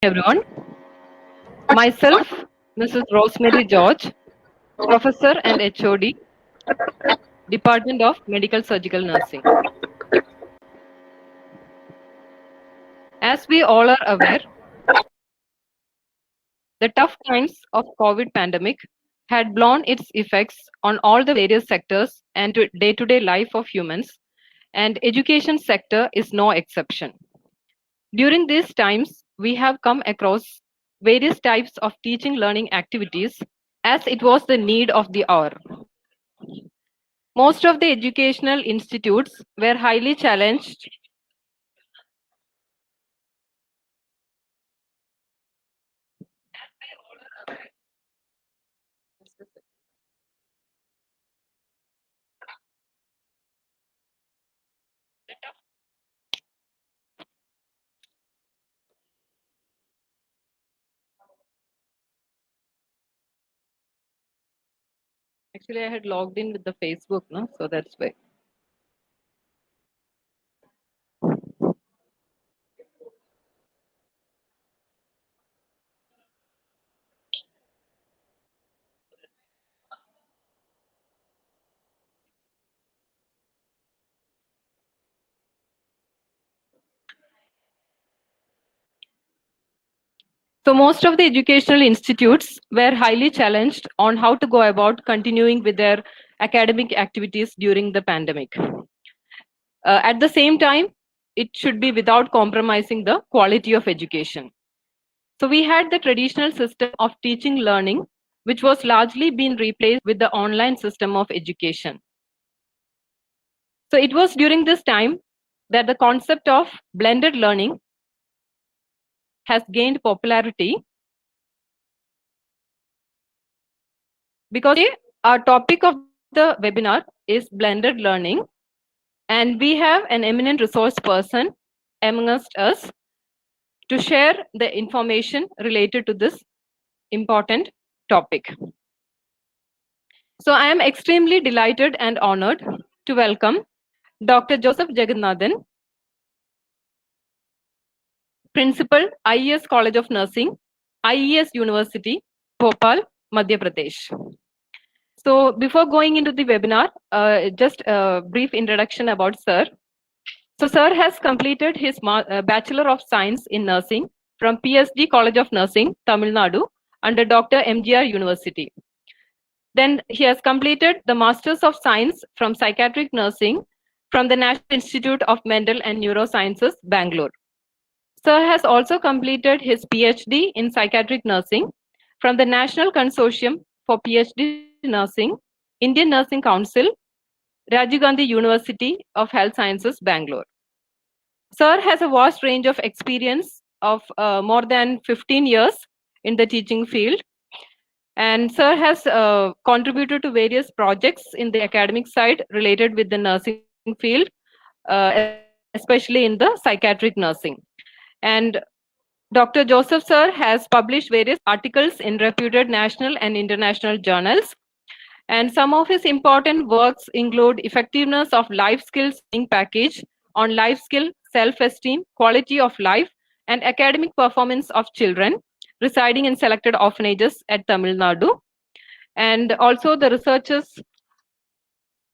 Everyone. Myself, Mrs. Rosemary George, Professor and HOD, Department of Medical Surgical Nursing. As we all are aware, the tough times of COVID pandemic had blown its effects on all the various sectors and to day-to-day life of humans, and education sector is no exception. During these times, we have come across various types of teaching learning activities as it was the need of the hour. Most of the educational institutes were highly challenged. Actually, I had logged in with the Facebook, no? So that's why. So most of the educational institutes were highly challenged on how to go about continuing with their academic activities during the pandemic. At the same time, it should be without compromising the quality of education. So we had the traditional system of teaching learning, which was largely being replaced with the online system of education. So it was during this time that the concept of blended learning has gained popularity because our topic of the webinar is blended learning, and we have an eminent resource person amongst us to share the information related to this important topic. So I am extremely delighted and honored to welcome Dr. Joseph Jagannathan, Principal, IES College of Nursing, IES University, Bhopal, Madhya Pradesh. So before going into the webinar, just a brief introduction about Sir. So Sir has completed his Bachelor of Science in Nursing from PSD College of Nursing, Tamil Nadu, under Dr. MGR University. Then he has completed the Masters of Science from Psychiatric Nursing from the National Institute of Mental and Neurosciences, Bangalore. Sir has also completed his PhD in Psychiatric Nursing from the National Consortium for PhD Nursing, Indian Nursing Council, Rajiv Gandhi University of Health Sciences, Bangalore. Sir has a vast range of experience of more than 15 years in the teaching field. And Sir has contributed to various projects in the academic side related with the nursing field, especially in the psychiatric nursing. And Dr. Joseph Sir has published various articles in reputed national and international journals. And some of his important works include Effectiveness of Life Skills Training Package on life skill, self-esteem, quality of life, and academic performance of children residing in selected orphanages at Tamil Nadu. And also the researches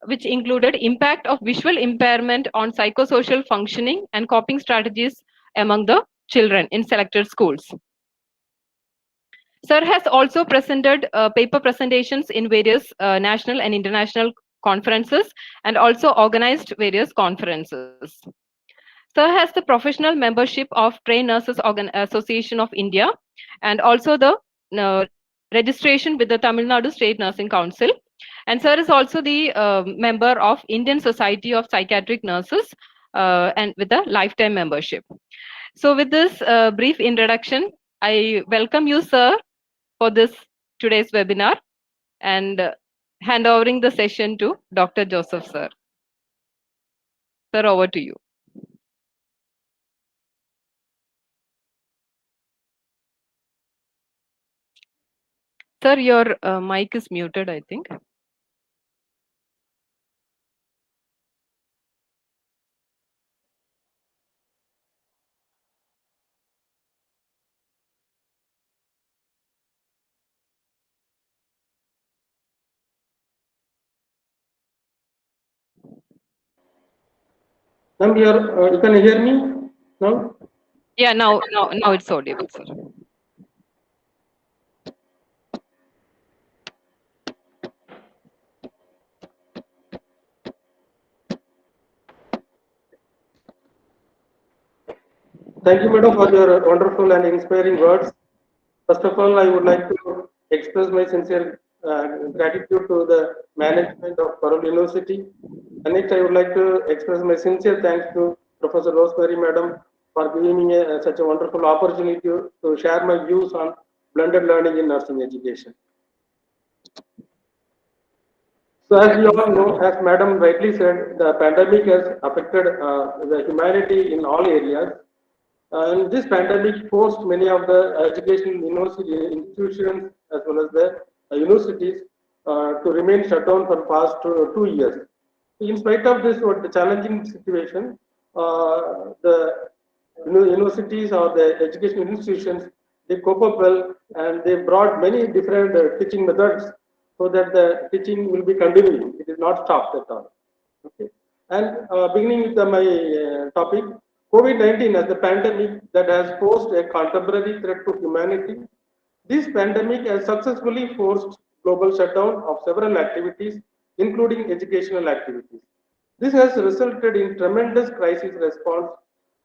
which included impact of visual impairment on psychosocial functioning and coping strategies among the children in selected schools. Sir has also presented paper presentations in various national and international conferences and also organized various conferences. Sir has the professional membership of Trained Nurses Association of India and also the registration with the Tamil Nadu State Nursing Council. And Sir is also the member of Indian Society of Psychiatric Nurses and with a lifetime membership. So with this brief introduction, I welcome you, Sir, for this today's webinar and hand overing the session to Dr. Joseph, Sir. Sir, over to you. Sir, your mic is muted, I think. Ma'am, you can hear me now? Yeah, now it's audible, sir. Thank you, madam, for your wonderful and inspiring words. First of all, I would like to express my sincere gratitude to the management of Parul University. And next, I would like to express my sincere thanks to Professor Rosemary, madam, for giving me such a wonderful opportunity to share my views on blended learning in nursing education. So, as we all know, as Madam rightly said, the pandemic has affected the humanity in all areas. And this pandemic forced many of the educational university institutions as well as the universities to remain shut down for past 2 years. In spite of this, what the challenging situation, the universities or the educational institutions, they cope up well and they brought many different teaching methods so that the teaching will be continuing. It is not stopped at all. Okay. And beginning with my topic, COVID-19 as the pandemic that has posed a contemporary threat to humanity. This pandemic has successfully forced global shutdown of several activities, including educational activities. This has resulted in tremendous crisis response,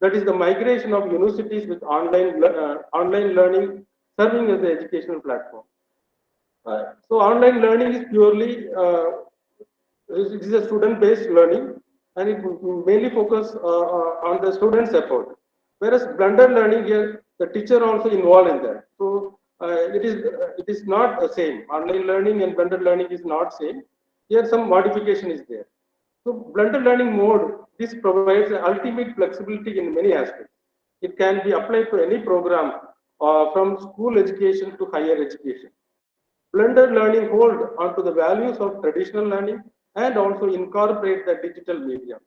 that is the migration of universities with online learning serving as the educational platform. So online learning is purely it is a student-based learning, and it mainly focus on the student's effort. Whereas blended learning here, the teacher also involved in that. So it is not the same. Online learning and blended learning is not same. Here some modification is there. So blended learning mode, this provides ultimate flexibility in many aspects. It can be applied to any program from school education to higher education. Blended learning hold onto the values of traditional learning and also incorporate the digital medium.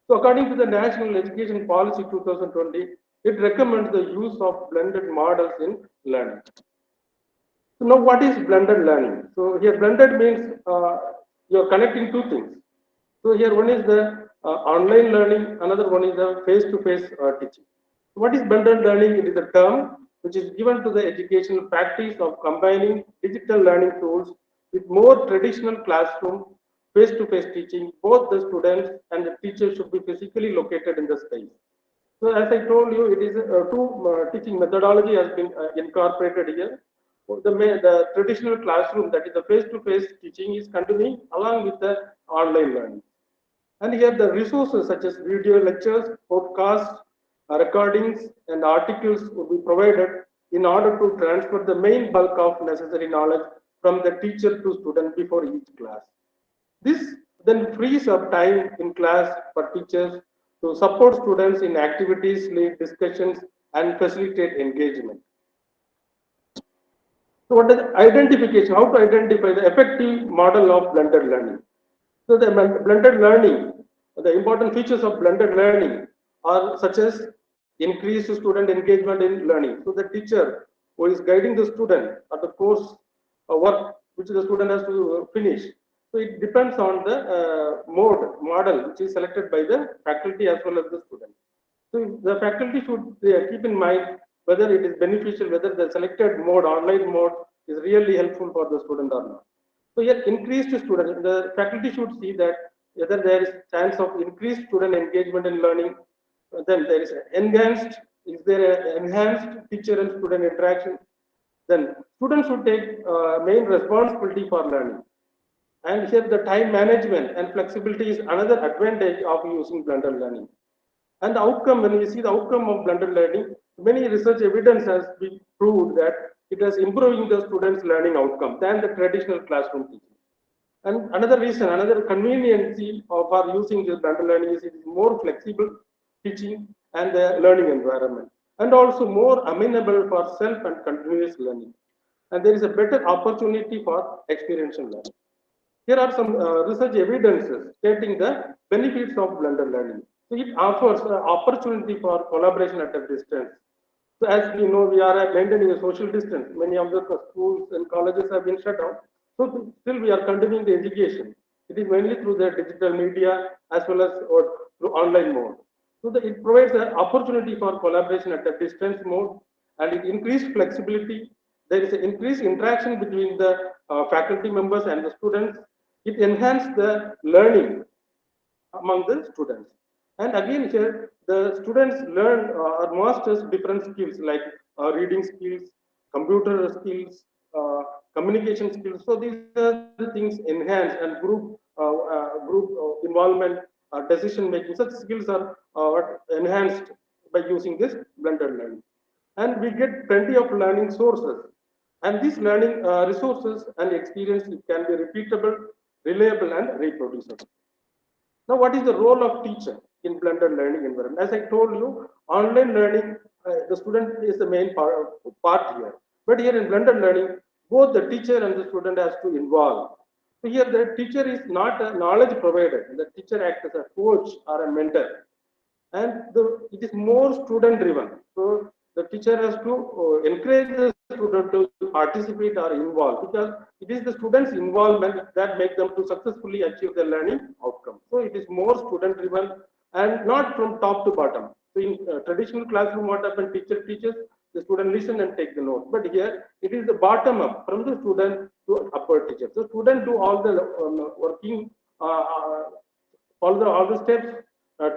So according to the National Education Policy 2020, it recommends the use of blended models in learning. So now what is blended learning? So here blended means you're connecting two things. So here one is the online learning, another one is the face-to-face teaching. What is blended learning? It is a term which is given to the educational practice of combining digital learning tools with more traditional classroom face-to-face teaching. Both the students and the teachers should be physically located in the space. So as I told you, it is two teaching methodology has been incorporated here. The traditional classroom, that is the face-to-face teaching, is continuing along with the online learning. And here the resources such as video lectures, podcasts, recordings, and articles will be provided in order to transfer the main bulk of necessary knowledge from the teacher to student before each class. This then frees up time in class for teachers to support students in activities, lead discussions, and facilitate engagement. So, what is identification? How to identify the effective model of blended learning? So, the blended learning, the important features of blended learning are such as increased student engagement in learning. So, the teacher who is guiding the student or the course work which the student has to finish. So, it depends on the model which is selected by the faculty as well as the student. So the faculty should keep in mind whether it is beneficial, whether the selected mode, online mode, is really helpful for the student or not. So here, increased student, the faculty should see that whether there is chance of increased student engagement in learning, then there is is there an enhanced teacher and student interaction, then students should take main responsibility for learning. And here the time management and flexibility is another advantage of using blended learning. And the outcome, when we see the outcome of blended learning, many research evidence has been proved that it is improving the students' learning outcome than the traditional classroom teaching. And another reason, another conveniency of our using this blended learning is it is more flexible teaching and the learning environment, and also more amenable for self and continuous learning. And there is a better opportunity for experiential learning. Here are some research evidences stating the benefits of blended learning. So it offers opportunity for collaboration at a distance. So as we know, we are maintaining a social distance. Many of the schools and colleges have been shut down. So still we are continuing the education. It is mainly through the digital media as well as through online mode. So it provides an opportunity for collaboration at a distance mode, and it increased flexibility. There is an increased interaction between the faculty members and the students. It enhanced the learning among the students. And again here, the students learn or masters different skills like reading skills, computer skills, communication skills. So these are the things enhanced and group involvement, decision making. Such skills are enhanced by using this blended learning. And we get plenty of learning sources. And these learning resources and experience can be repeatable, reliable, and reproducible. Now, what is the role of teacher in blended learning environment? As I told you, online learning, the student is the main part here. But here in blended learning, both the teacher and the student has to involve. So here the teacher is not a knowledge provider. The teacher acts as a coach or a mentor, and it is more student driven. So the teacher has to encourage the student to participate or involve, because it is the students involvement that make them to successfully achieve their learning outcome. So it is more student driven and not from top to bottom. So in traditional classroom, what happens, teacher teaches, the student listen and take the note, but here it is the bottom up, from the student to upper teacher. So student do all the working, all the steps,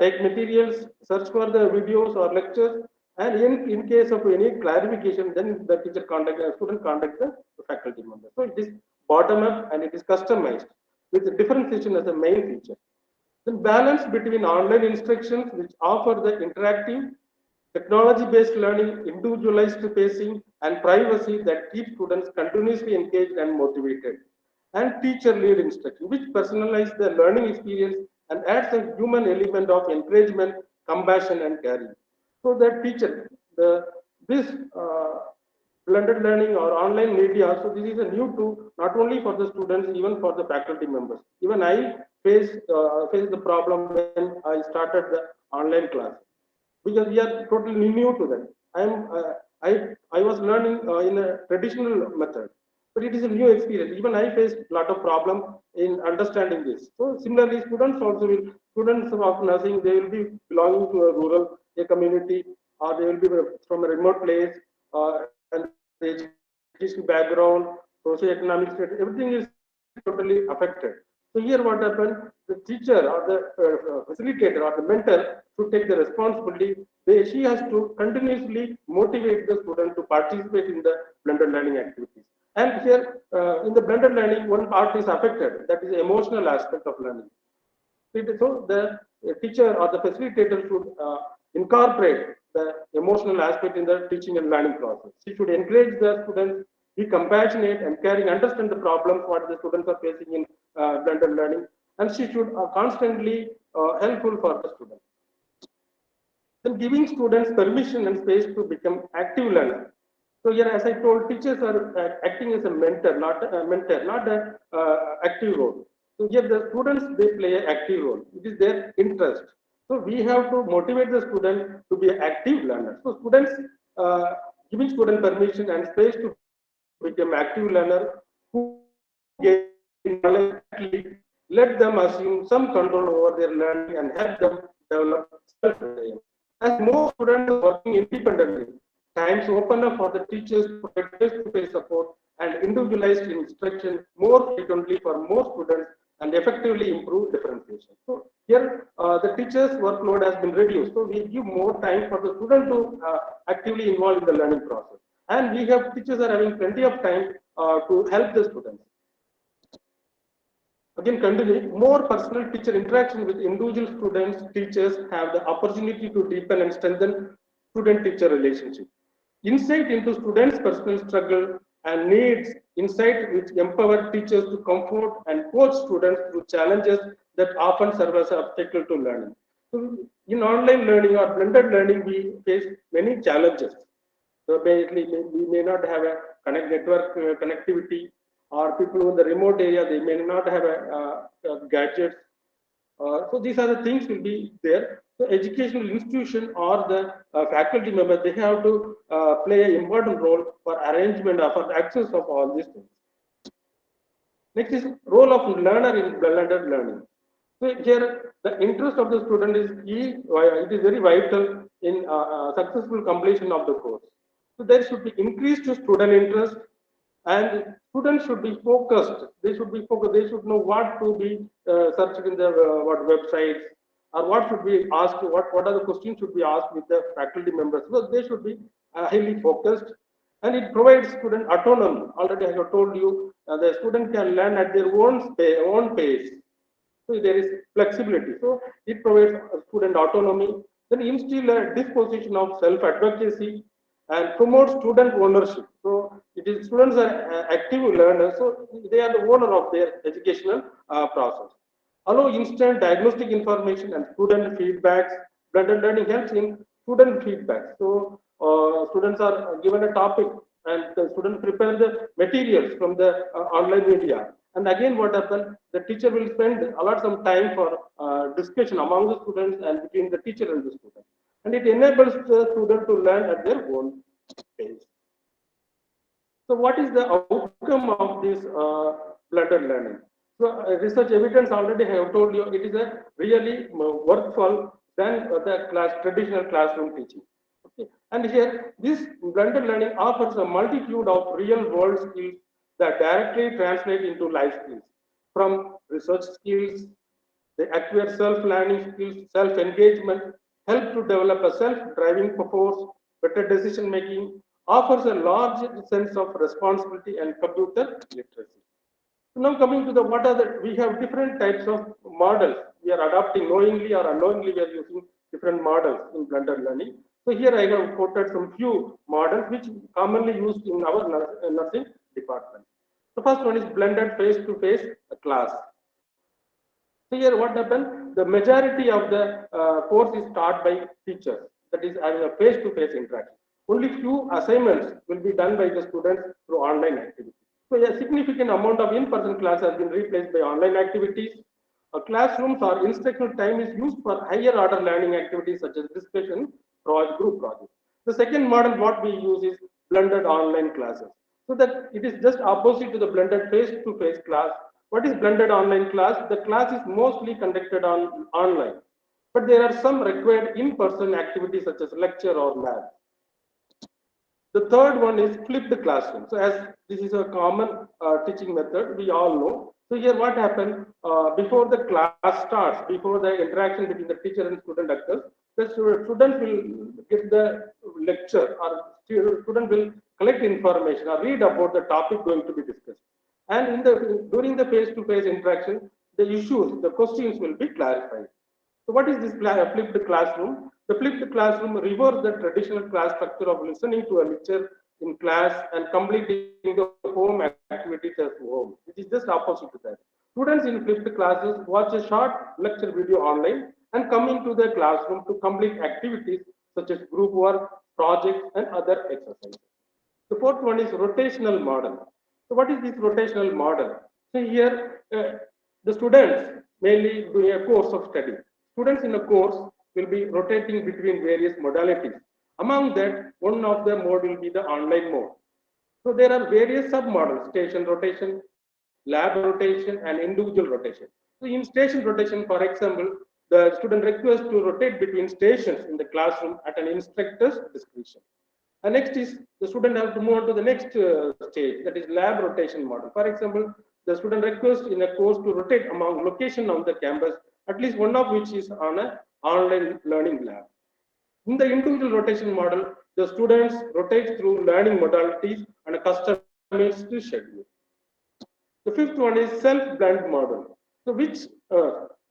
take materials, search for the videos or lectures, and in case of any clarification, then the teacher contact the student contact the faculty member. So it is bottom up and it is customized with differentiation as a main feature. Then balance between online instructions, which offer the interactive, technology-based learning, individualized pacing, and privacy that keep students continuously engaged and motivated, and teacher-led instruction, which personalize the learning experience and adds a human element of encouragement, compassion, and caring. So that teacher, this blended learning or online media, so this is a new tool not only for the students, even for the faculty members. Even I faced the problem when I started the online class, because we are totally new to that. I was learning in a traditional method, but it is a new experience. Even I faced a lot of problem in understanding this. So similarly, students of nursing, they will be belonging to a rural a community, or they will be from a remote place, and the education background, socioeconomic status, everything is totally affected. So here what happened, the teacher or the facilitator or the mentor should take the responsibility. She has to continuously motivate the student to participate in the blended learning activities. And here in the blended learning, one part is affected, that is the emotional aspect of learning. So the teacher or the facilitator should incorporate the emotional aspect in the teaching and learning process. She should encourage the students, be compassionate and caring, understand the problems what the students are facing in blended learning, and she should constantly helpful for the students. Then giving students permission and space to become active learners. So here, as I told, teachers are acting as a mentor, not a active role. So here, the students, they play an active role. It is their interest. So we have to motivate the student to be an active learner. So students, giving student permission and space to become active learner who gain knowledge directly, let them assume some control over their learning and help them develop self-reliance. As more students are working independently, times open up for the teachers to provide face-to-face support and individualized instruction more frequently for more students and effectively improve differentiation. So here, the teachers' workload has been reduced. So we give more time for the student to actively involve in the learning process. And we have teachers are having plenty of time to help the students. Again, continuing, more personal teacher interaction with individual students, teachers have the opportunity to deepen and strengthen student-teacher relationship. Insight into students' personal struggle and needs, insight which empower teachers to comfort and coach students through challenges that often serve as an obstacle to learning. So in online learning or blended learning, we face many challenges. So basically, we may not have a network connectivity, or people in the remote area, they may not have gadgets. So these are the things will be there. So educational institution or the faculty member, they have to play an important role for arrangement of for access of all these things. Next is role of learner in blended learning. So here, the interest of the student is key. It is very vital in successful completion of the course. So there should be increased student interest, and students should be focused. They should be focused. They should know what to be searched in the what websites, or what should be asked. What are the questions should be asked with the faculty members. So they should be highly focused, and it provides student autonomy. Already I have told you, the student can learn at their own pace. So there is flexibility. So it provides student autonomy, then instill a disposition of self-advocacy and promote student ownership. So it is students are active learners, so they are the owner of their educational process. Allow instant diagnostic information and student feedbacks. Blended learning helps in student feedback. So students are given a topic and the student prepare the materials from the online media. And again, what happens? The teacher will spend a lot some time for discussion among the students and between the teacher and the student. And it enables the student to learn at their own pace. So what is the outcome of this blended learning? So research evidence already I have told you, it is a really worthwhile than the traditional classroom teaching. Okay. And here, this blended learning offers a multitude of real world skills that directly translate into life skills. From research skills, they acquire self-learning skills, self-engagement, help to develop a self-driving force, better decision making, offers a large sense of responsibility and computer literacy. So now coming to the what are the, we have different types of models. We are adopting knowingly or unknowingly, we are using different models in blended learning. So here I have quoted some few models which commonly used in our nursing department. The first one is blended face-to-face class. So here what happened? The majority of the course is taught by teachers, that is having a face-to-face interaction. Only few assignments will be done by the students through online activities. So a significant amount of in-person class has been replaced by online activities. Classrooms or instructional time is used for higher order learning activities such as discussion, group projects. The second model what we use is blended online classes. So that it is just opposite to the blended face-to-face class. What is blended online class? The class is mostly conducted online, but there are some required in-person activities such as lecture or lab. The third one is flipped classroom. So as this is a common teaching method, we all know. So here what happened, before the class starts, before the interaction between the teacher and student occurs, the student will get the lecture or student will collect information or read about the topic going to be discussed. And during the face-to-face interaction, the issues, the questions will be clarified. So what is this flipped classroom? The flipped classroom reverses the traditional class structure of listening to a lecture in class and completing the home activities at home. It is just opposite to that. Students in flipped classes watch a short lecture video online and come into the classroom to complete activities such as group work, projects, and other exercises. The fourth one is rotational model. So what is this rotational model? So here the students mainly doing a course of study. Students in a course will be rotating between various modalities. Among that, one of the mode will be the online mode. So there are various sub-models, station rotation, lab rotation, and individual rotation. So in station rotation, for example, the student requests to rotate between stations in the classroom at an instructor's discretion. And next is the student have to move on to the next stage, that is lab rotation model. For example, the student requests in a course to rotate among location on the campus, at least one of which is on an online learning lab. In the individual rotation model, the students rotate through learning modalities and a customized schedule. The fifth one is self-blend model. So which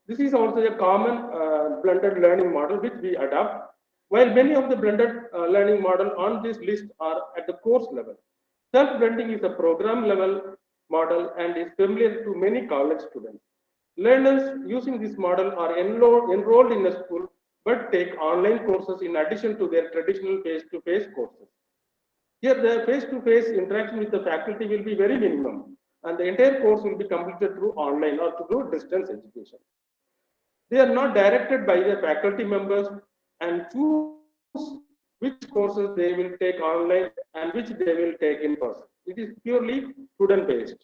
this is also a common blended learning model which we adopt. While many of the blended learning model on this list are at the course level, self-blending is a program level model and is familiar to many college students. Learners using this model are enrolled in a school but take online courses in addition to their traditional face-to-face courses. Here, the face-to-face interaction with the faculty will be very minimum, and the entire course will be completed through online or through distance education. They are not directed by the faculty members and choose which courses they will take online and which they will take in person. It is purely student-based.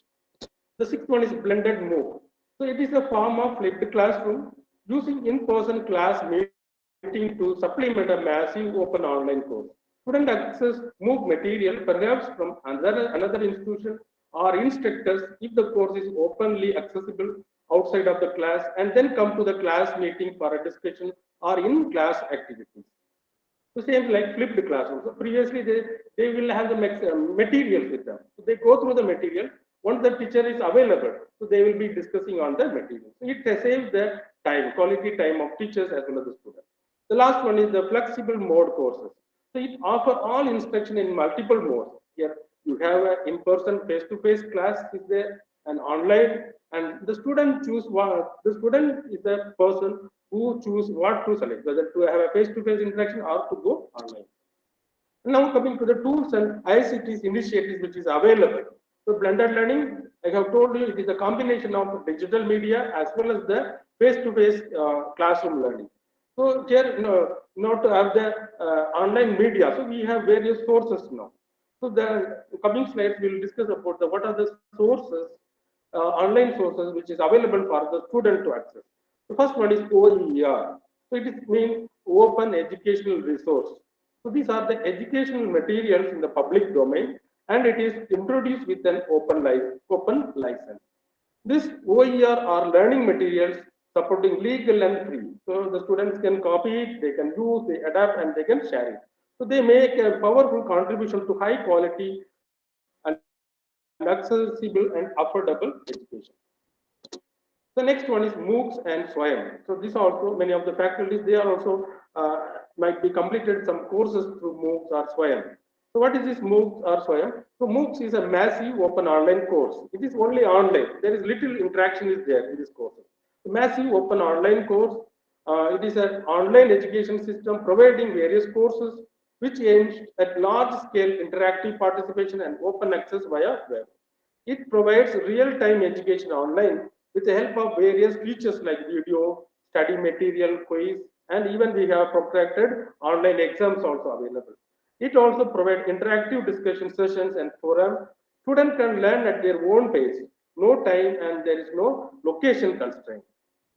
The sixth one is blended mode. So it is a form of flipped classroom using in-person class meeting to supplement a massive open online course. Student access move material perhaps from another institution or instructors if the course is openly accessible outside of the class and then come to the class meeting for a discussion or in class activities. So same like flipped classroom. So previously they will have the materials with them. So they go through the material. Once the teacher is available, so they will be discussing on the material. So it saves the time, quality time of teachers as well as the students. The last one is the flexible mode courses. So it offer all instruction in multiple modes. Here you have an in-person face-to-face class is there, an online, and the student choose what the student is the person who choose what to select, whether to have a face-to-face interaction or to go online. Now coming to the tools and ICT's initiatives which is available. So blended learning, I have told you, it is a combination of digital media as well as the face-to-face classroom learning. So here, not to have the online media, so we have various sources now. So the coming slides will discuss about the what are the sources, online sources which is available for the student to access. The first one is OER. So it is mean open educational resource. So these are the educational materials in the public domain and it is introduced with an open license. This OER are learning materials supporting legal and free. So the students can copy it, they can use, they adapt and they can share it. So they make a powerful contribution to high quality and accessible and affordable education. The next one is MOOCs and SWAYAM. So this also, many of the faculties, they are also might be completed some courses through MOOCs or SWAYAM. So what is this MOOCs or SWAYAM? So MOOCs is a massive open online course. It is only online. There is little interaction is there in this course. The massive open online course. It is an online education system providing various courses which aims at large scale interactive participation and open access via web. It provides real-time education online with the help of various features like video, study material, quiz, and even we have protracted online exams also available. It also provides interactive discussion sessions and forum. Students can learn at their own pace, no time and there is no location constraint.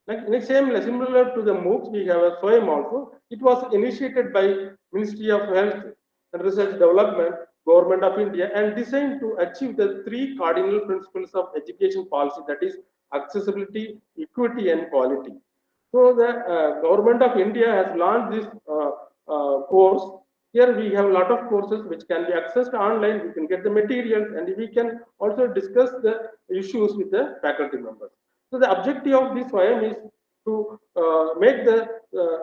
Like similar to the MOOCs, we have a SWAYAM also. It was initiated by Ministry of Health and Research Development, Government of India, and designed to achieve the three cardinal principles of education policy, that is accessibility, equity, and quality. So the Government of India has launched this course. Here we have a lot of courses which can be accessed online. We can get the materials, and we can also discuss the issues with the faculty members. So the objective of this YM is to make the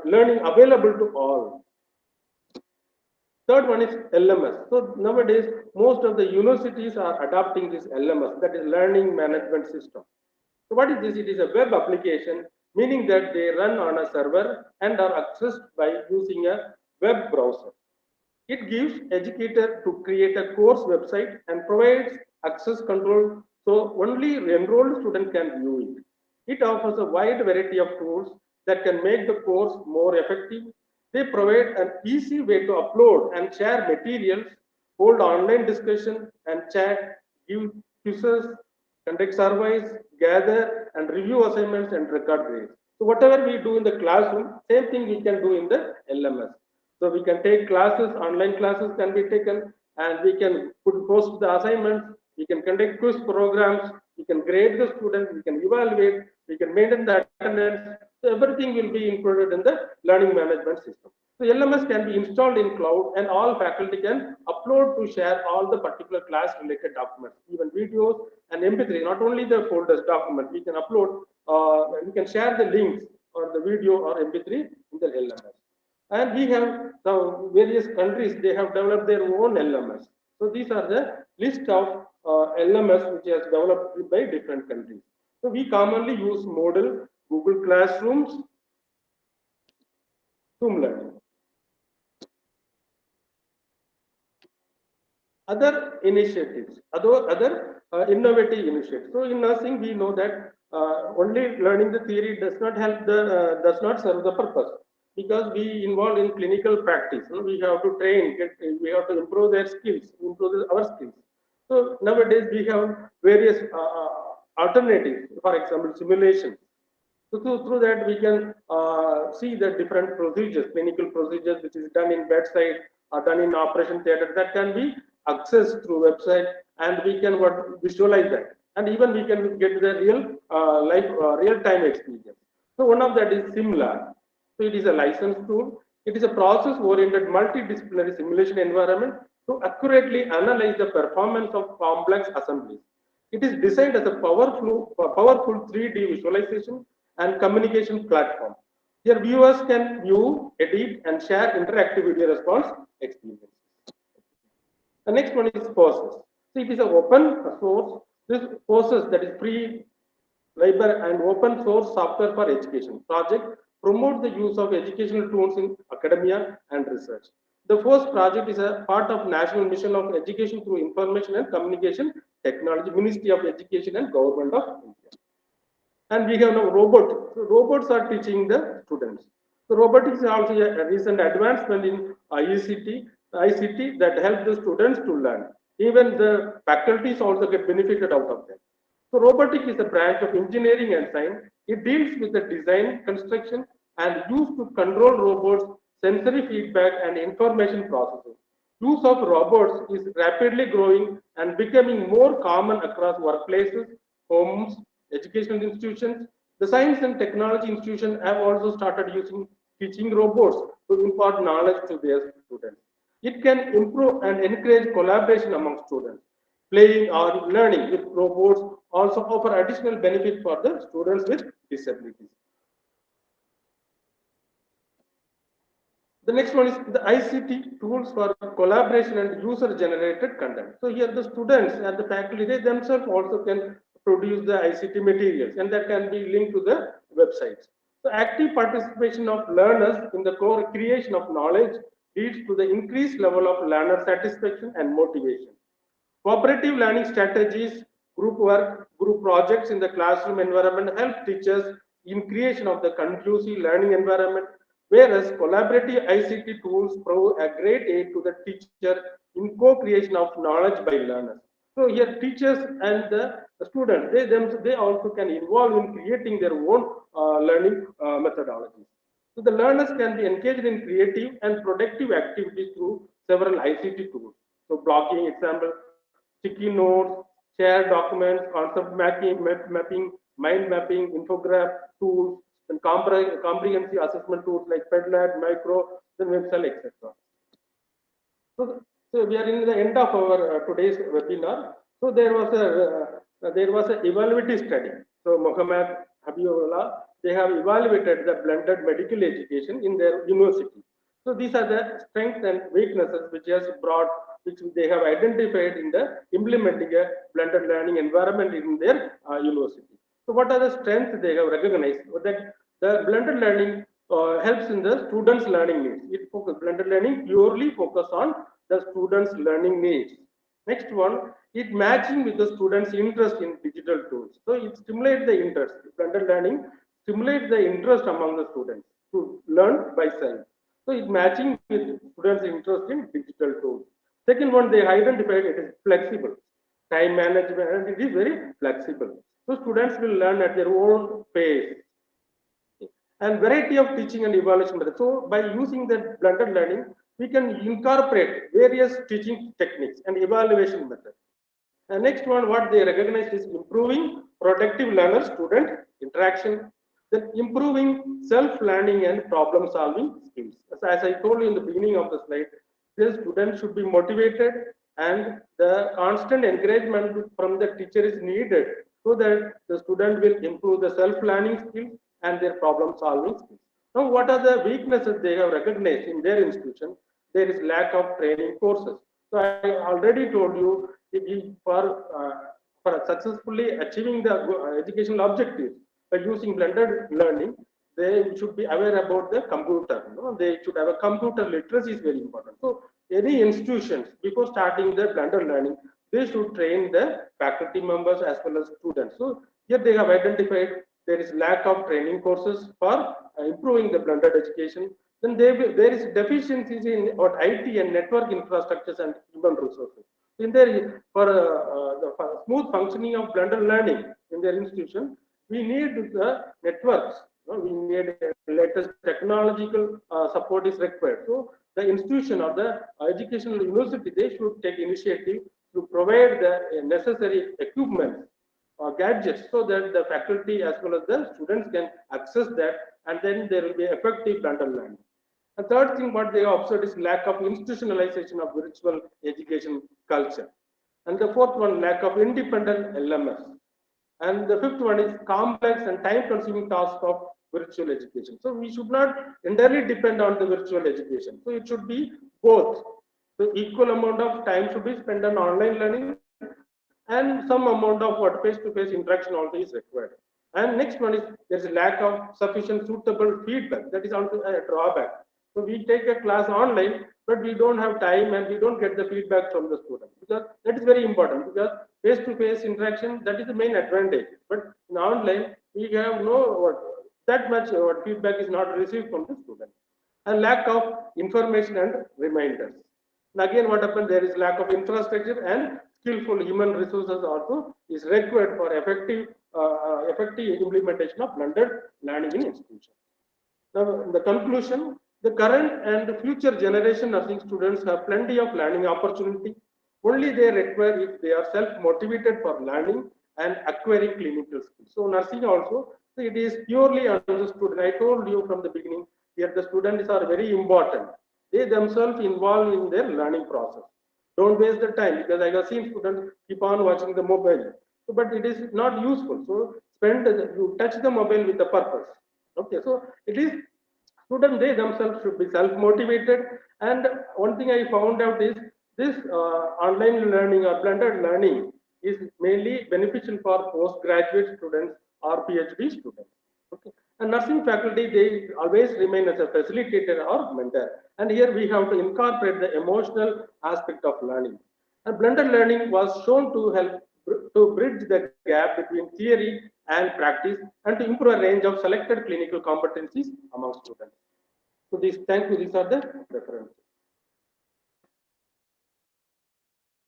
learning available to all. Third one is LMS. So nowadays, most of the universities are adopting this LMS, that is Learning Management System. So what is this? It is a web application, meaning that they run on a server and are accessed by using a web browser. It gives educator to create a course website and provides access control so only enrolled student can view it. It offers a wide variety of tools that can make the course more effective. They provide an easy way to upload and share materials, hold online discussion and chat, give quizzes, conduct surveys, gather and review assignments and record grades. So whatever we do in the classroom, same thing we can do in the LMS. So we can take classes, online classes can be taken, and we can post the assignments, we can conduct quiz programs, we can grade the students, we can evaluate, we can maintain the attendance. So everything will be included in the learning management system. So LMS can be installed in cloud and all faculty can upload to share all the particular class related documents, even videos and MP3, not only the folders document, we can upload, we can share the links or the video or MP3 in the LMS. And we have some various countries, they have developed their own LMS. So these are the list of LMS which has developed by different countries. So we commonly use Moodle, Google Classrooms, Zoom Learning. Other initiatives, other innovative initiatives. So in nursing, we know that only learning the theory does not help does not serve the purpose because we involved in clinical practice. So we have to train, we have to improve their skills, improve our skills. So nowadays we have various alternatives, for example, simulation. So through that we can see the different procedures, clinical procedures which is done in bedside or done in operation theater that can be accessed through website, and we can visualize that, and even we can get the real real time experience. So one of that is similar. So it is a licensed tool. It is a process-oriented multidisciplinary simulation environment to accurately analyze the performance of complex assemblies. It is designed as a powerful 3D visualization and communication platform. Here viewers can view, edit, and share interactive video response experiences. The next one is courses. So it is an open source. This courses that is free labor and open source software for education project promote the use of educational tools in academia and research. The first project is a part of National Mission of Education through Information and Communication Technology, Ministry of Education and Government of India. And we have now robotics. So robots are teaching the students. So robotics is also a recent advancement in ICT that help the students to learn. Even the faculties also get benefited out of them. So robotics is a branch of engineering and science. It deals with the design, construction, and used to control robots, sensory feedback, and information processing. Use of robots is rapidly growing and becoming more common across workplaces, homes, educational institutions. The science and technology institutions have also started using teaching robots to impart knowledge to their students. It can improve and encourage collaboration among students. Playing or learning with robots also offer additional benefit for the students with disabilities. The next one is the ICT tools for collaboration and user-generated content. So here the students and the faculty, they themselves also can produce the ICT materials, and that can be linked to the websites. So active participation of learners in the core creation of knowledge leads to the increased level of learner satisfaction and motivation. Cooperative learning strategies, group work, group projects in the classroom environment help teachers in creation of the conclusive learning environment, whereas collaborative ICT tools prove a great aid to the teacher in co-creation of knowledge by learners. So here teachers and the students, they also can involve in creating their own learning methodologies. So the learners can be engaged in creative and productive activities through several ICT tools. So blocking, example, sticky notes, share documents, concept mapping, mind mapping, infograph tools, and comprehensive assessment tools like PedLab, Micro, then WebCell, etc. So we are in the end of our today's webinar. So there was a evaluative study. So Mohammed Habibullah, they have evaluated the blended medical education in their university. So these are the strengths and weaknesses which they have identified in the implementing a blended learning environment in their university. So what are the strengths they have recognized? That the blended learning helps in the students' learning needs. Blended learning purely focus on the students' learning needs. Next one, it matching with the students' interest in digital tools. So it stimulates the interest. Blended learning stimulates the interest among the students to learn by self. So it matching with students' interest in digital tools. Second one, they identified it is flexible. Time management, and it is very flexible. So students will learn at their own pace. And variety of teaching and evaluation methods. So by using the blended learning, we can incorporate various teaching techniques and evaluation methods. And next one, what they recognize is improving productive learner-student interaction, then improving self-learning and problem-solving skills. As I told you in the beginning of the slide, the student should be motivated and the constant encouragement from the teacher is needed so that the student will improve the self-learning skills and their problem-solving skills. Now, what are the weaknesses they have recognized in their institution? There is lack of training courses. So I already told you, for successfully achieving the educational objectives by using blended learning, they should be aware about the computer. They should have a computer literacy is very important. So any institutions before starting the blended learning, they should train the faculty members as well as students. So here they have identified there is lack of training courses for improving the blended education. Then there is deficiencies in IT and network infrastructures and human resources. In their for the smooth functioning of blended learning in their institution, we need the networks. We need latest technological support is required. So the institution or the educational university, they should take initiative to provide the necessary equipment or gadgets so that the faculty as well as the students can access that, and then there will be effective blended learning. The third thing what they observed is lack of institutionalization of virtual education culture. And the fourth one, lack of independent LMS. And the fifth one is complex and time-consuming task of virtual education. So we should not entirely depend on the virtual education. So it should be both. So equal amount of time should be spent on online learning, and some amount of what face-to-face interaction also is required. And next one is there's a lack of sufficient suitable feedback. That is also a drawback. So we take a class online, but we don't have time and we don't get the feedback from the student, because that is very important, because face-to-face interaction, that is the main advantage. But in online, we have no that much feedback is not received from the student. And lack of information and reminders. And again, what happened? There is lack of infrastructure and skillful human resources also is required for effective implementation of blended learning in institutions. Now, in the conclusion, the current and future generation nursing students have plenty of learning opportunity. Only they require if they are self-motivated for learning and acquiring clinical skills. So nursing also, so it is purely on the student. I told you from the beginning, here the students are very important. They themselves involved in their learning process. Don't waste the time, because I have seen students keep on watching the mobile. So, but it is not useful. So you touch the mobile with a purpose. Okay, so it is students, they themselves should be self-motivated. And one thing I found out is this online learning or blended learning is mainly beneficial for postgraduate students or PhD students. Okay. And nursing faculty, they always remain as a facilitator or mentor. And here we have to incorporate the emotional aspect of learning. And blended learning was shown to help to bridge the gap between theory and practice, and to improve a range of selected clinical competencies among students. So thank you. These are the references.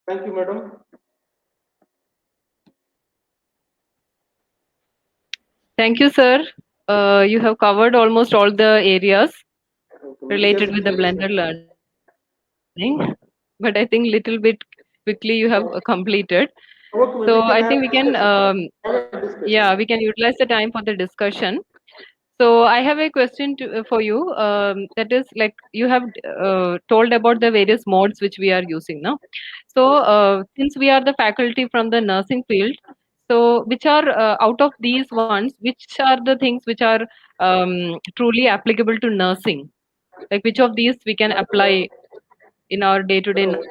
Thank you, madam. Thank you, sir. You have covered almost all the areas related Yes, with the yes. blended learning, but I think little bit quickly you have completed. So I think we We can can, have discussion. Have a yeah, we discussion. can utilize the time for the discussion. So I have a question for you. That is, like, you have told about the various modes which we are using now. So since we are the faculty from the nursing field, so which are out of these ones, which are the things which are truly applicable to nursing? Like, which of these we can apply in our day-to-day Madam,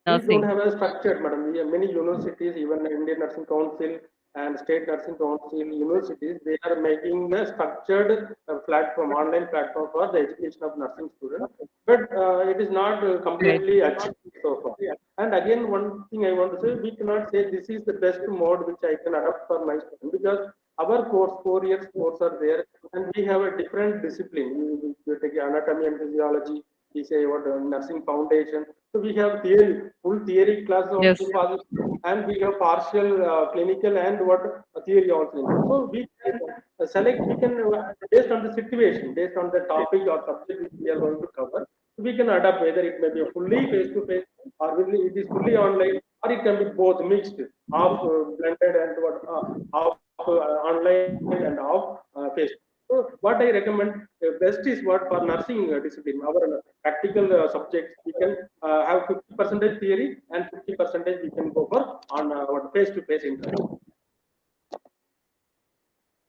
nursing? we don't have a structured, madam. We have many universities, even Indian Nursing Council and State Nursing Council universities, they are making a structured platform, online platform for the education of nursing students. But it is not Right. completely achieved so far. And again, one thing I want to say, we cannot say this is the best mode which I can adopt for my student, because our course, 4 years course are there, and we have a different discipline. You take anatomy and physiology, we say what nursing foundation. So we have theory, full theory class Yes. also possible, and we have partial clinical and what theory also included. So we can select, we can based on the situation, based on the topic or subject which we are going to cover, we can adapt whether it may be a fully face to face, or it is fully online, or it can be both mixed, half blended and what half online and half face. So what I recommend best is what for nursing discipline, our practical subjects, we can have 50% theory and 50% we can go for on what face-to-face interaction.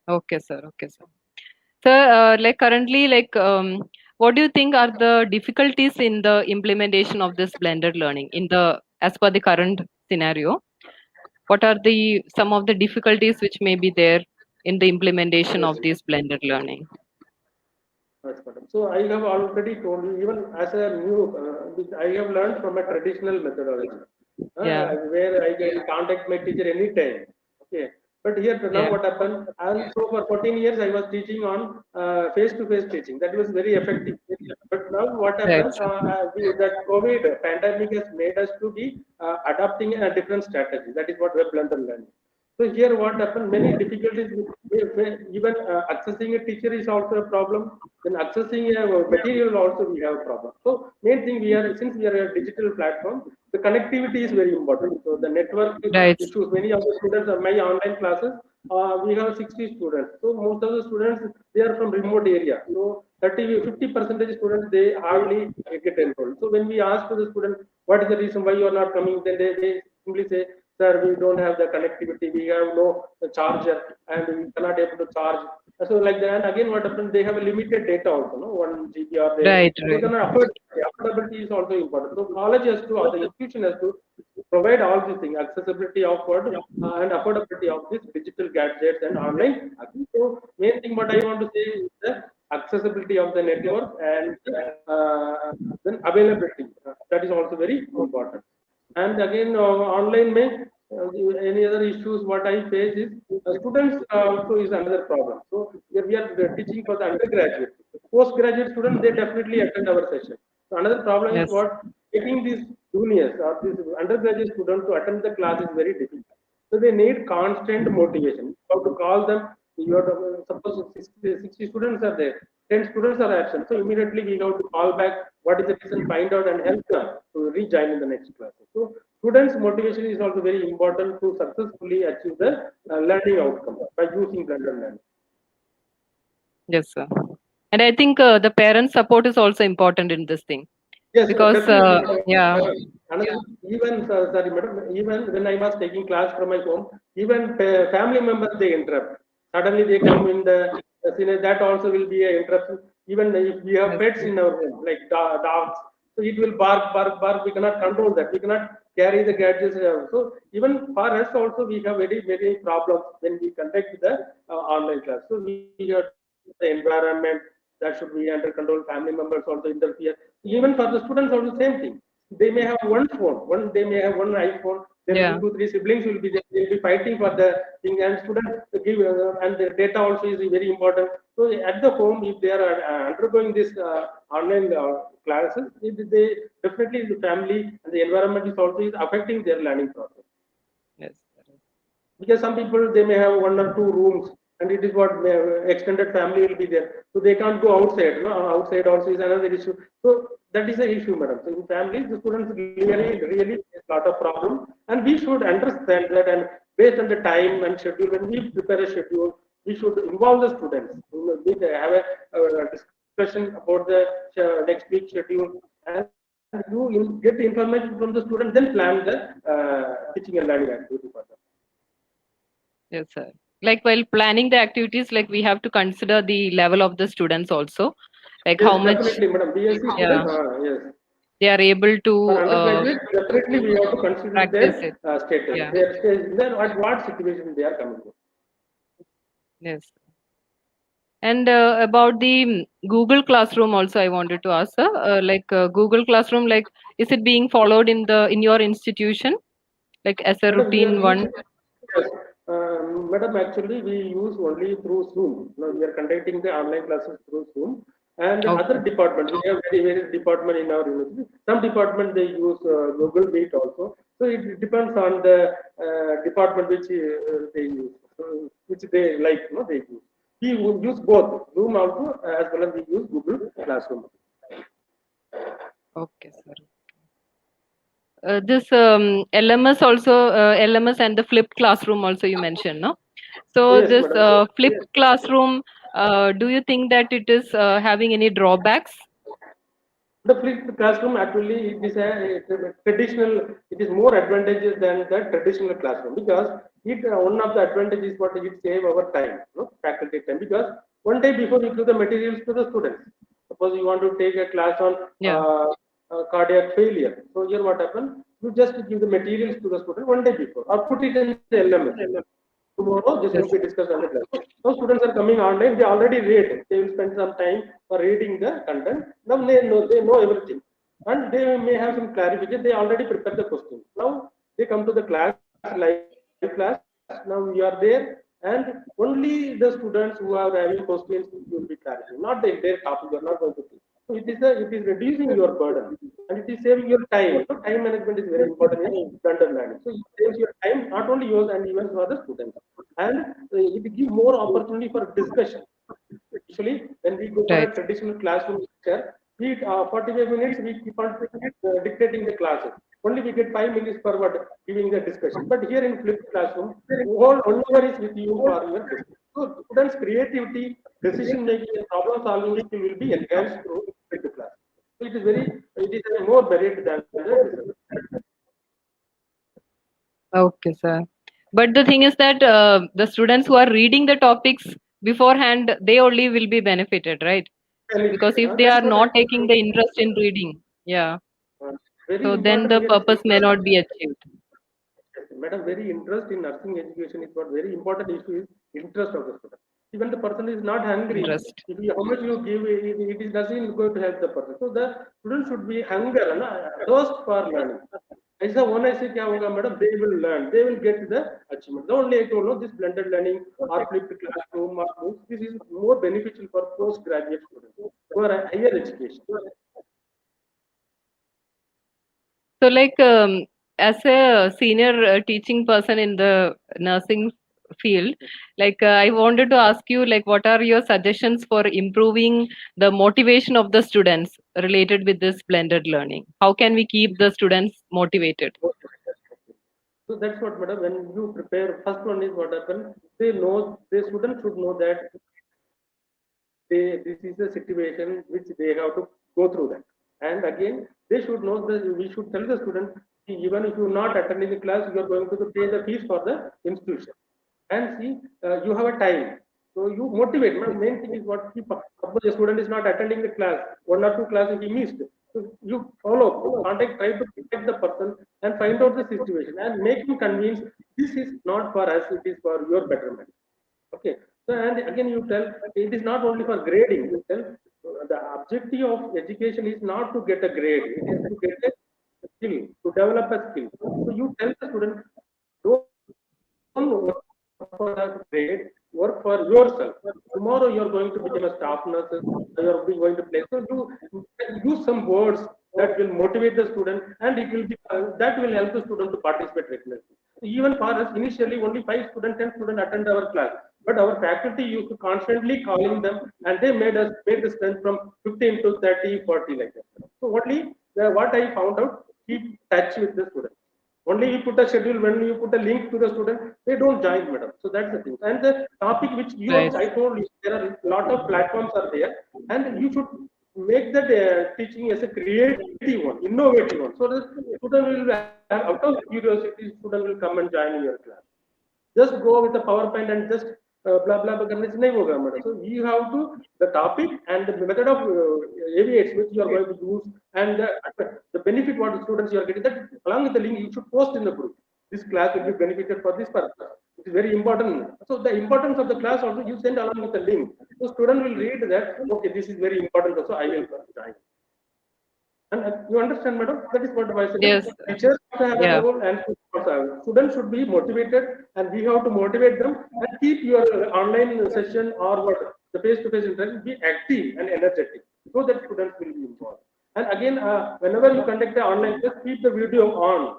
Okay, sir. Okay, sir. Sir, like currently, like, what do you think are the difficulties in the implementation of this blended learning in the as per the current scenario? What are the some of the difficulties which may be there in the implementation Yes, of this blended learning? yes, madam. So I have already told you, even as a new, I have learned from a traditional methodology, Yeah, where I can contact my teacher anytime. Okay, but here now yeah, what happened? And so for 14 years I was teaching on face-to-face teaching. That was very effective. But now what Right. happened? That COVID pandemic has made us to be adopting a different strategy. That is what web learning. So here what happened, many difficulties, even accessing a teacher is also a problem. Then accessing a material also we have a problem. So main thing since we are a digital platform, the connectivity is very important. So the network Right. issues, many of the students are my online classes, we have 60 students. So most of the students, they are from remote area. So 30, 50% students, they hardly get enrolled. So when we ask to the student, what is the reason why you are not coming, then they simply say, sir, we don't have the connectivity, we have no charger, and we cannot able to charge. So like that, and again, what happens? They have a limited data also, no 1 GB or they, Right. they Right. cannot afford. Affordability is also important. So college has to, or the institution has to provide all these things, accessibility of word and affordability of these digital gadgets and online. So main thing what I want to say is the accessibility of the network and then availability. That is also very important. And again, online may any other issues what I face is students also is another problem. So here we are teaching for the undergraduate, postgraduate students they definitely attend our session. So another problem is Yes. what getting these juniors or these undergraduate students to attend the class is very difficult. So they need constant motivation. You have to call them. You have to, suppose 60 students are there, 10 students are absent. So immediately we have to call back what is the reason, find out and help them to rejoin in the next class. So students' motivation is also very important to successfully achieve the learning outcome by using blended learning. Yes, sir. And I think the parent support is also important in this thing Yes, because definitely, madam. yeah. Another, even sorry, madam. Even when I was taking class from my home, even family members they interrupt. Suddenly they come in the scene. That also will be an interruption. Even if we have Yes. pets in our home, like dogs, so it will bark, bark, bark. We cannot control that. We cannot carry the gadgets. So even for us also, we have very many problems when we conduct the online class. So we have to make sure the environment that should be under control. Family members also interfere. Even for the students, also same thing. They may have one phone, they may have one iPhone. There will Yeah. be two, three siblings will be there. They'll be fighting for the thing, and students give and the data also is very important. So at the home, if they are undergoing this online classes, they definitely the family and the environment is also is affecting their learning process Yes. because some people they may have one or two rooms and it is what extended family will be there so they can't go outside no? Outside also is another issue so that is the issue madam so in families the students really face a lot of problem and we should understand that and based on the time and schedule when we prepare a schedule we should involve the students we have a discussion about the next week schedule and you get the information from the student then plan the teaching and learning activity for them. Yes, sir. Like while planning the activities, like we have to consider the level of the students also, like Yes, how much, definitely, madam. BSc yeah, students, yes. they are able For to undergraduate, definitely we have to consider practice it. their status, Yeah. their stage, then at what situation they are coming to. Yes. And about the Google Classroom also, I wanted to ask, sir, like Google Classroom, like is it being followed in the in your institution, like as a Madam, we are routine one? using, yes, madam, actually we use only through Zoom. Now we are conducting the online classes through Zoom. And other Okay. departments, we have various department in our university. Some department they use Google Meet also. So it depends on the department which they use, which they like, they use. We will use both Zoom also as well as we use Google Classroom. Okay, sir. This LMS also, LMS and the flipped classroom also you mentioned, no? So Yes, this madam. So, flipped classroom, do you think that it is having any drawbacks? the flipped classroom actually it is a traditional. It is more advantageous than the traditional classroom because it one of the advantages is what it save our time, faculty time. Because one day before you give the materials to the students. Suppose you want to take a class on Yeah. cardiac failure. So here what happens? You just give the materials to the student one day before, or put it in the LMS. Tomorrow this will Yes. be discussed on the class. Now students are coming online, they already read. They will spend some time for reading the content. Now they know everything. And they may have some clarification. They already prepare the questions. Now they come to the class, live class. Now you are there, and only the students who are having questions will be clarifying. Not the entire topic. You are not going to teach. So it is reducing your burden and it is saving your time. So time management is very important in blended learning. So it saves your time, not only yours and even for the students. And it gives more opportunity for discussion. Usually, when we go for a Right. traditional classroom lecture, 45 minutes we keep on dictating the classes. Only we get 5 minutes per word giving the discussion. But here in flipped classroom, all 1 hour is with you for your discussion. So students' creativity, decision making, and problem solving skill will be enhanced through flipped class. So it is a more merit than the disadvantage. Okay, sir. But the thing is that the students who are reading the topics beforehand, they only will be benefited, right? Because Benefit. if they That's are what I not taking the interest in reading, yeah, very so then important the here is purpose may interest. not be achieved. Madam, very interest in nursing education is what very important issue is interest of the student. Even the person is not hungry. Interest. If you, how much you give, it is doesn't going to help the person. So the student should be hunger, na, thirst for learning. ऐसा होने से क्या होगा madam they will learn they will get the achievement. The only I told no this blended learning or flipped classroom or books, this is more beneficial for postgraduate students for higher education. So, like, as a senior teaching person in the nursing field, like, I wanted to ask you, like, what are your suggestions for improving the motivation of the students related with this blended learning? How can we keep the students motivated? So that's what, madam. When you prepare, first one is what happened. They know the student should know that this is a situation which they have to go through that. And again, they should know that we should tell the student even if you're not attending the class, you are going to pay the fees for the institution. And see, you have a time. So you motivate. My main thing is what suppose a student is not attending the class, 1 or 2 classes he missed. So you follow, contact, try to contact the person and find out the situation and make him convinced this is not for us, it is for your betterment. Okay. So and again you tell it is not only for grading. You tell the objective of education is not to get a grade. It is to get a skill, to develop a skill. So you tell the student, don't work for a grade, work for yourself. Tomorrow you are going to become a staff nurse. You are going to play. So you use some words that will motivate the student, and it will be that will help the student to participate regularly. Even for us, initially only 5 students, 10 students attend our class, but our faculty used to constantly calling them, and they made the strength from 15 to 30, 40 like that. So only what I found out, keep touch with the student. Only you put a schedule when you put a link to the student, they don't join, madam. So that's the thing. And the topic which you Right. I told you, there are a lot of platforms are there, and you should make that teaching as a creative one, innovative one. So the student will have, out of curiosity, student will come and join in your class. Just go with the PowerPoint and just blah blah blah करने से नहीं होगा madam. So you have to the topic and the method of aviates which you are going to use and the benefit what the students you are getting that along with the link you should post in the group. This class will be benefited for this purpose. It is very important. So the importance of the class also you send along with the link. So student will read that okay this is very important. So I will join. And you understand, madam? That is what I said. Yes. Teachers have a Yeah. role and students should be motivated, and we have to motivate them and keep your online session or what the face-to-face interaction be active and energetic, so that students will be involved. And again, whenever you conduct the online class, keep the video on.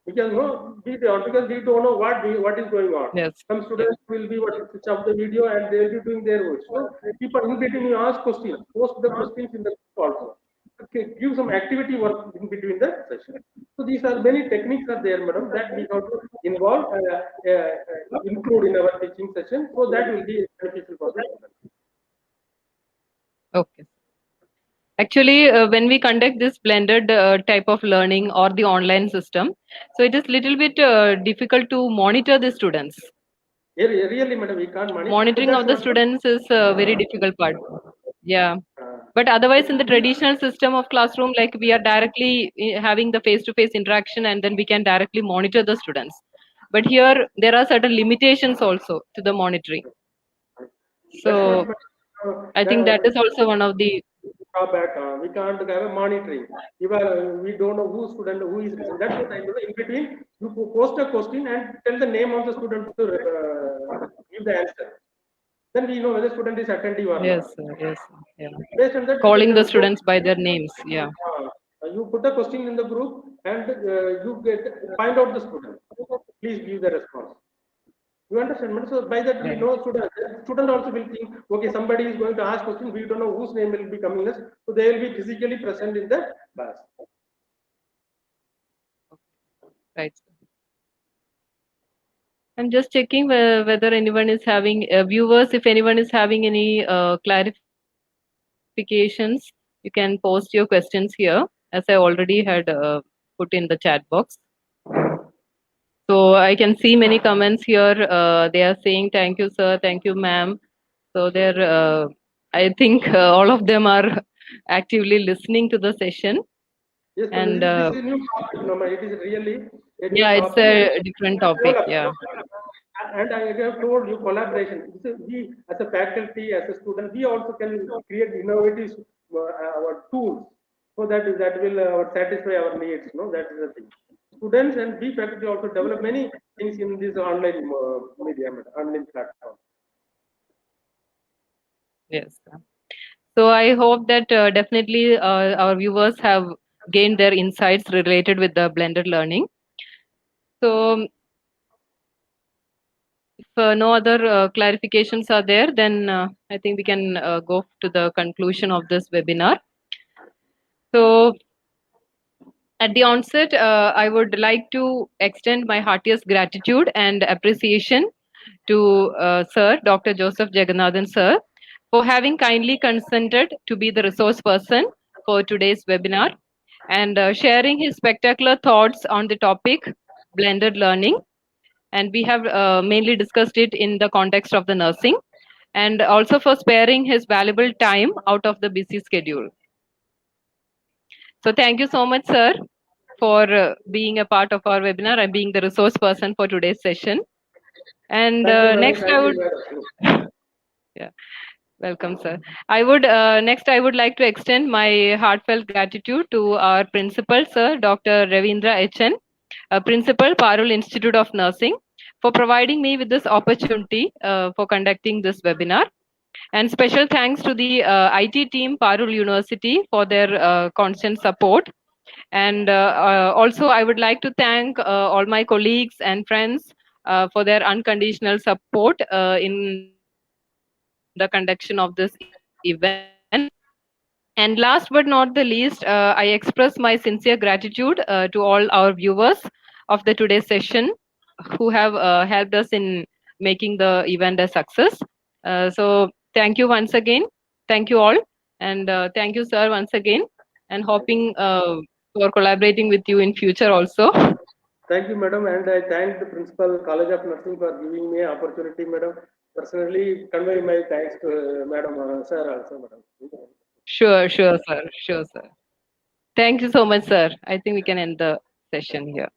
Because no, because we don't know what is going on. Yes. Some Yes. students will be switch off the video and they will be doing their work. So people in between you ask questions, post the questions in the group also. Okay, give some activity work in between the session. So these are many techniques are there, madam, that we have to involve include in our teaching session. So that will be beneficial for the students. Okay. Actually, when we conduct this blended type of learning or the online system, so it is little bit difficult to monitor the students. Really, madam, we can't manage. So Monitoring that's of the what. students is a very difficult part. Yeah. But otherwise, in the traditional system of classroom, like we are directly having the face-to-face interaction, and then we can directly monitor the students. But here, there are certain limitations also to the monitoring. That's what. So I think that is That, also one of the drawback. We can't have a monitoring. Even we don't know who student who is listening. That's what I know. In between, you post a question and tell the name of the student to give the answer. then we know whether student is attentive or Yes, not. sir. Yes, sir. Yeah. Based on that, Calling the so, students by their names. Yeah. you put a question in the group and you get find out the student. Please give the response. You understand? madam? So by that we Right. know student. Student also will think, okay, somebody is going to ask question. We don't know whose name will be coming next. So they will be physically present in the class. Right. I'm just checking whether anyone is having viewers. If anyone is having any clarifications, you can post your questions here, as I already had put in the chat box. So I can see many comments here. They are saying thank you, sir, thank you, ma'am. So they're, I think all of them are actively listening to the session. Yes, but And this is a new topic. No, it is really a new yeah, it's topic. a different topic. Yeah. And I have told you collaboration. So we, as a faculty, as a student, we also can create innovative our tools so that will satisfy our needs. No, that is the thing. Students and we faculty also develop many things in this online medium, online platform. Yes. So I hope that definitely our viewers have gained their insights related with the blended learning. So if no other clarifications are there, then I think we can go to the conclusion of this webinar. So at the onset, I would like to extend my heartiest gratitude and appreciation to Sir Dr. Joseph Jagannathan Sir for having kindly consented to be the resource person for today's webinar and sharing his spectacular thoughts on the topic blended learning. And we have mainly discussed it in the context of the nursing, and also for sparing his valuable time out of the busy schedule. So thank you so much, sir, for being a part of our webinar and being the resource person for today's session. And Thank you, madam. next Thank I you, would, madam. yeah, welcome, sir. I would next I would like to extend my heartfelt gratitude to our principal, sir, Dr. Ravindra HN, principal, Parul Institute of Nursing, for providing me with this opportunity for conducting this webinar. And special thanks to the IT team, Parul University, for their constant support. And also, I would like to thank all my colleagues and friends for their unconditional support in the conduction of this event. And last but not the least, I express my sincere gratitude to all our viewers of the today's session who have helped us in making the event a success. So thank you once again. Thank you all. And thank you, sir, once again. And hoping for collaborating with you in future also. Thank you, madam, and I thank the principal College of Nursing for giving me opportunity, madam. Personally, convey my thanks to madam, sir, also, madam. Sure, sure, sir. Sure, sir. Thank you so much, sir. I think we can end the session here.